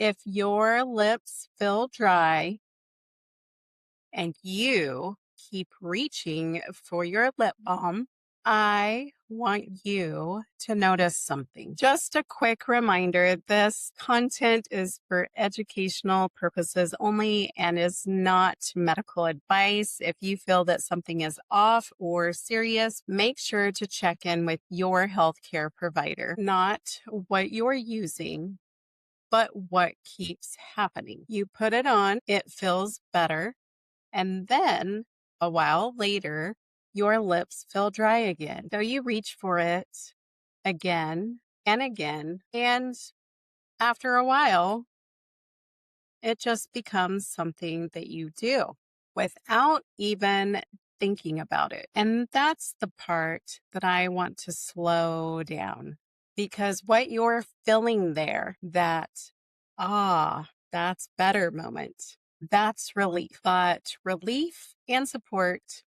If your lips feel dry and you keep reaching for your lip balm, I want you to notice something. Just a quick reminder, this content is for educational purposes only and is not medical advice. If you feel that something is off or serious, make sure to check in with your healthcare provider, not what you're using, but what keeps happening. You put it on, it feels better, and then a while later, your lips feel dry again. So you reach for it again and again. And after a while, it just becomes something that you do without even thinking about it. And that's the part that I want to slow down, because what you're feeling there, that's better moment, that's relief. But relief and support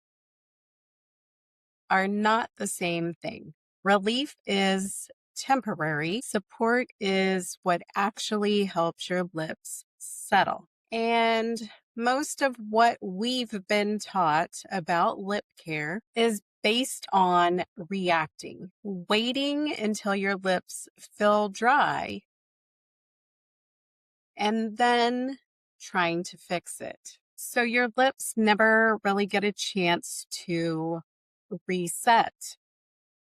are not the same thing. Relief is temporary. Support is what actually helps your lips settle. And most of what we've been taught about lip care is based on reacting, waiting until your lips feel dry, and then trying to fix it. So your lips never really get a chance to reset.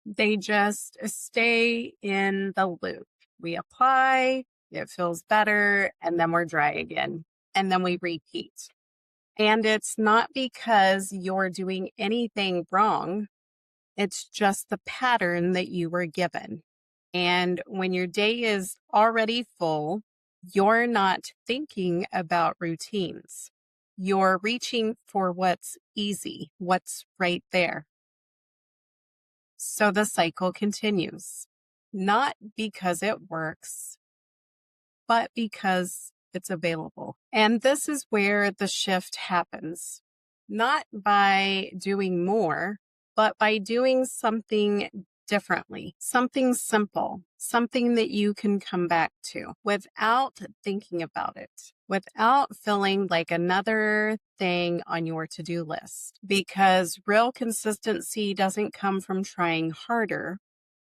They just stay in the loop. We apply, it feels better, and then we're dry again. And then we repeat. And it's not because you're doing anything wrong. It's just the pattern that you were given. And when your day is already full, you're not thinking about routines. You're reaching for what's easy, what's right there. So the cycle continues, not because it works, but because it's available. And this is where the shift happens, not by doing more, but by doing something differently, something simple, something that you can come back to without thinking about it, without feeling like another thing on your to-do list. Because real consistency doesn't come from trying harder.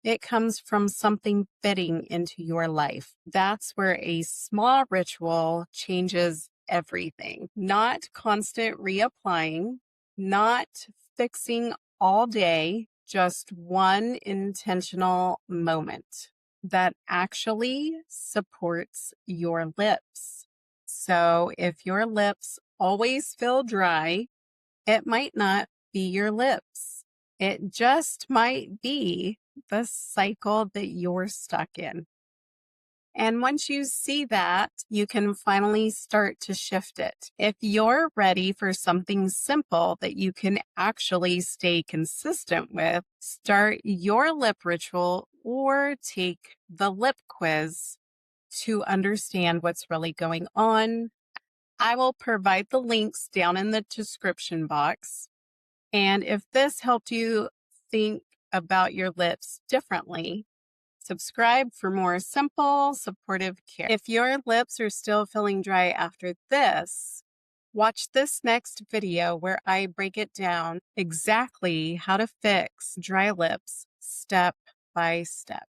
It comes from something fitting into your life. That's where a small ritual changes everything. Not constant reapplying, not fixing all day, just one intentional moment that actually supports your lips. So if your lips always feel dry, it might not be your lips. It just might be the cycle that you're stuck in. And once you see that, you can finally start to shift it. If you're ready for something simple that you can actually stay consistent with, start your lip ritual or take the lip quiz to understand what's really going on. I will provide the links down in the description box. And if this helped you think about your lips differently, subscribe for more simple, supportive care. If your lips are still feeling dry after this, watch this next video where I break it down exactly how to fix dry lips step by step.